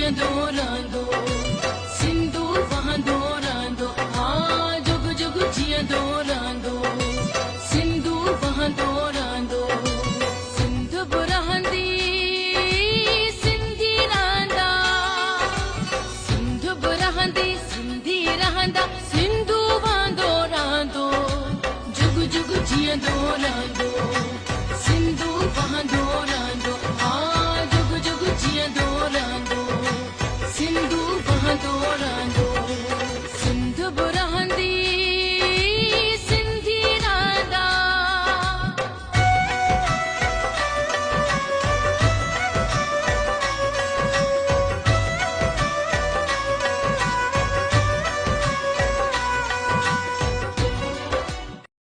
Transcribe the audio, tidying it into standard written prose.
जीअंदो रहंदो, सिंधु वहंदो रहंदो, हाँ जुग जुग जीअंदो रहंदो, सिंधु वहंदो रहंदो। सिंध बि रहंदी सिंधी रहंदा, सिंध बि रहंदी सिंधी रहंदा।